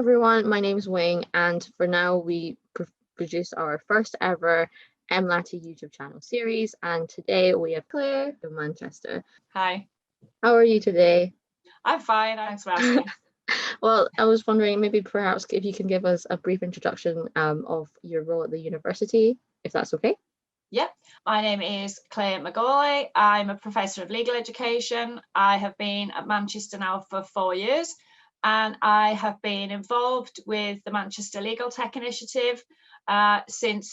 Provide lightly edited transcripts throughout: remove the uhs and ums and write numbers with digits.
everyone, my name is Wing, and for now we produce our first ever MLATI YouTube channel series, and today we have Claire from Manchester. Hi. How are you today? I'm fine, thanks for asking. Well, I was wondering maybe perhaps if you can give us a brief introduction of your role at the university, if that's okay. Yep, my name is Claire McGourlay. I'm a professor of legal education. I have been at Manchester now for 4 years, and I have been involved with the Manchester LawTech Initiative since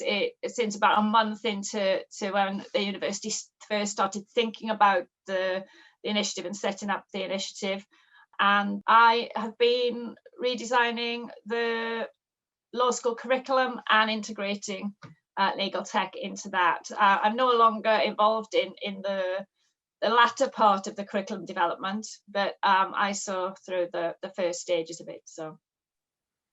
about a month into when the university first started thinking about the initiative and setting up the initiative. And I have been redesigning the law school curriculum and integrating legal tech into that. I'm no longer involved in the latter part of the curriculum development, but I saw through the first stages of it. So,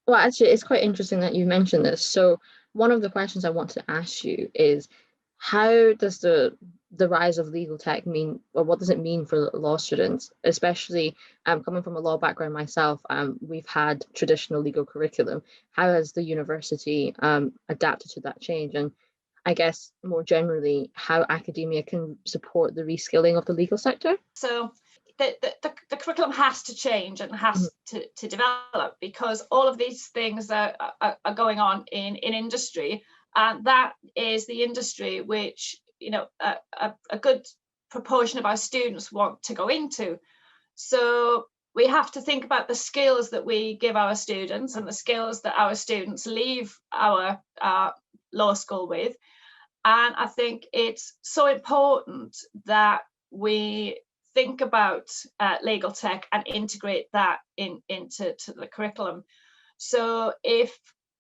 well, actually, it's quite interesting that you mentioned this. So one of the questions I want to ask you is, how does the rise of legal tech mean, or what does it mean for law students, especially coming from a law background myself? We've had traditional legal curriculum. How has the university adapted to that change? And I guess more generally, how academia can support the reskilling of the legal sector? So the curriculum has to change and has to develop, because all of these things are going on in industry. And that is the industry which, a good proportion of our students want to go into. So we have to think about the skills that we give our students and the skills that our students leave our law school with. And I think it's so important that we think about legal tech and integrate that into the curriculum. So if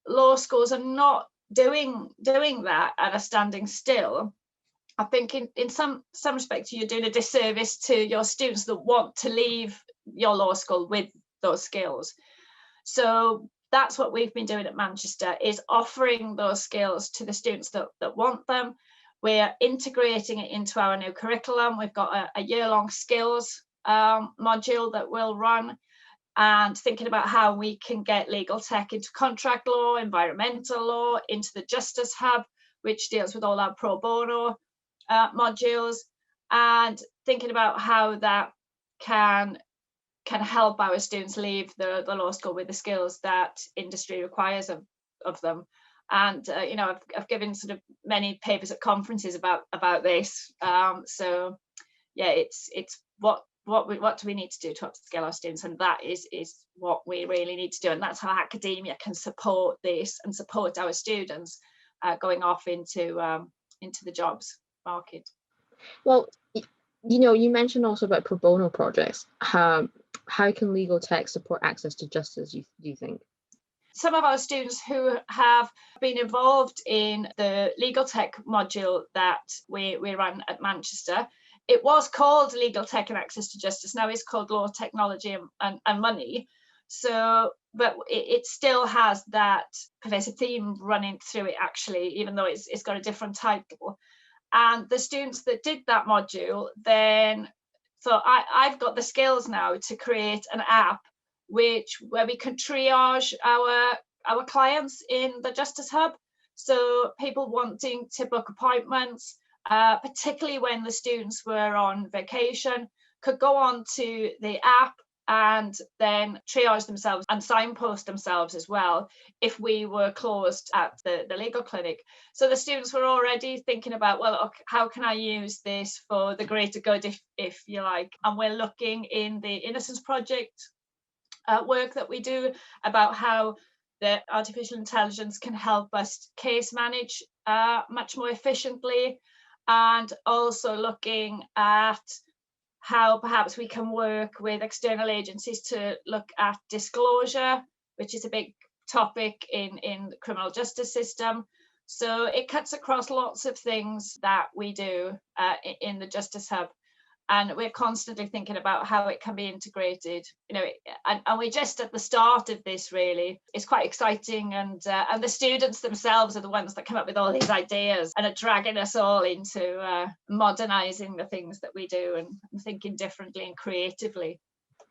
law schools are not doing that and are standing still, I think in some respects you're doing a disservice to your students that want to leave your law school with those skills. So that's what we've been doing at Manchester, is offering those skills to the students that want them. We're integrating it into our new curriculum. We've got a year-long skills module that we'll run, and thinking about how we can get legal tech into contract law, environmental law, into the Justice Hub, which deals with all our pro bono modules, and thinking about how that can help our students leave the law school with the skills that industry requires of them. And I've given sort of many papers at conferences about this. So yeah, it's what do we need to do to upskill our students, and that is what we really need to do, and that's how academia can support this and support our students going off into the jobs market. Well, you mentioned also about pro bono projects. How can legal tech support access to justice, do you think? Some of our students who have been involved in the legal tech module that we run at Manchester, it was called Legal Tech and Access to Justice. Now it's called Law, Technology and Money. So, but it still has that pervasive theme running through it, actually, even though it's got a different title. And the students that did that module then thought, I've got the skills now to create an app where we can triage our clients in the Justice Hub. So people wanting to book appointments, particularly when the students were on vacation, could go on to the app and then triage themselves and signpost themselves as well if we were closed at the legal clinic. So the students were already thinking about, well, okay, how can I use this for the greater good, if you like. And we're looking in the Innocence Project work that we do about how the artificial intelligence can help us case manage much more efficiently, and also looking at how perhaps we can work with external agencies to look at disclosure, which is a big topic in the criminal justice system. So it cuts across lots of things that we do in the Justice Hub. And we're constantly thinking about how it can be integrated, and we're just at the start of this, really. It's quite exciting, and the students themselves are the ones that come up with all these ideas and are dragging us all into modernizing the things that we do and thinking differently and creatively.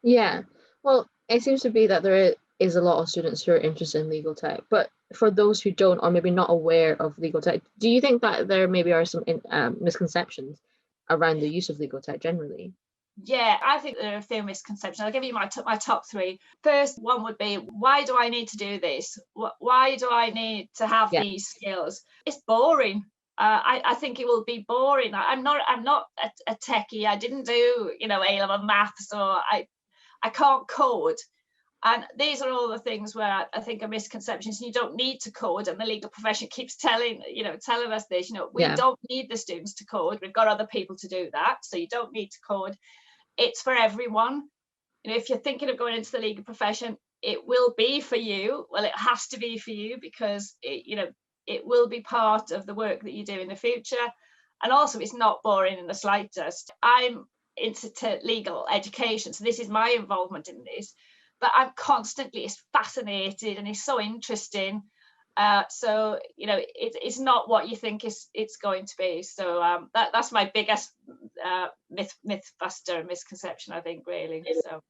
Yeah, well, it seems to be that there is a lot of students who are interested in legal tech. But for those who don't, or maybe not aware of legal tech, do you think that there maybe are some misconceptions around the use of legal tech generally? Yeah, I think there are a few misconceptions. I'll give you my top three. First one would be, why do I need to do this? Why do I need to have Yeah, these skills? It's boring. I think it will be boring. I'm not a techie. I didn't do A-level maths, or I can't code. And these are all the things where I think are misconceptions. You don't need to code, and the legal profession keeps telling us this. We yeah, don't need the students to code. We've got other people to do that, so you don't need to code. It's for everyone. If you're thinking of going into the legal profession, it will be for you. Well, it has to be for you, because it will be part of the work that you do in the future. And also, it's not boring in the slightest. I'm into legal education, so this is my involvement in this, but I'm constantly fascinated, and it's so interesting. So it's not what you think it's going to be. So that's my biggest myth buster and misconception, I think, really. So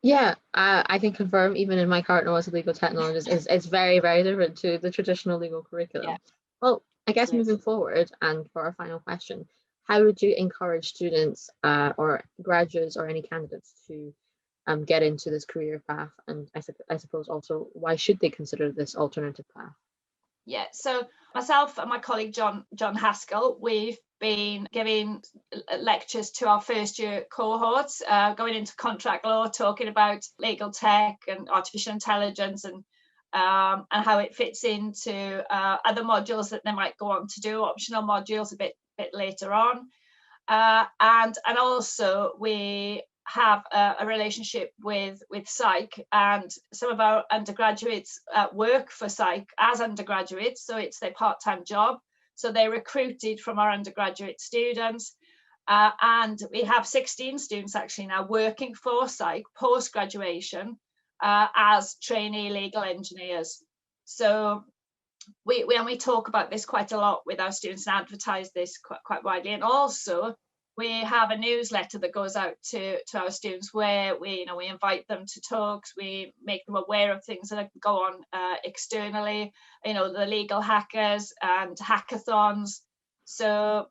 yeah. I can confirm, even in my current role as a legal technologist, it's very, very different to the traditional legal yeah, curriculum. Well, I guess moving absolutely. forward, and for our final question, how would you encourage students or graduates or any candidates to get into this career path? And I suppose also, why should they consider this alternative path? Yeah, so myself and my colleague John Haskell, we've been giving lectures to our first year cohorts, going into contract law, talking about legal tech and artificial intelligence, and how it fits into other modules that they might go on to do, optional modules a bit later on. And also we have a relationship with Psych, and some of our undergraduates work for Psych as undergraduates, so it's their part-time job. So they're recruited from our undergraduate students, and we have 16 students actually now working for Psych post-graduation as trainee legal engineers. So we talk about this quite a lot with our students and advertise this quite widely. And also we have a newsletter that goes out to our students, where we invite them to talks, we make them aware of things that go on externally, the legal hackers and hackathons. So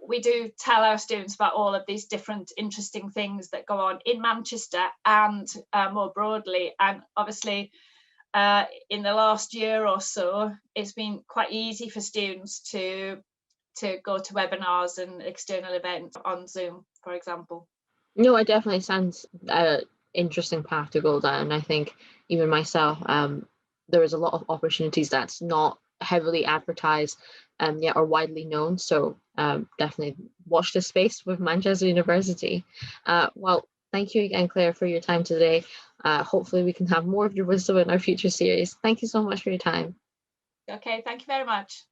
we do tell our students about all of these different interesting things that go on in Manchester and more broadly. And obviously in the last year or so, it's been quite easy for students to go to webinars and external events on Zoom, for example. No, it definitely sounds interesting path to go down. I think even myself, there is a lot of opportunities that's not heavily advertised yet or widely known. So definitely watch this space with Manchester University. Well, thank you again, Claire, for your time today. Hopefully we can have more of your wisdom in our future series. Thank you so much for your time. Okay, thank you very much.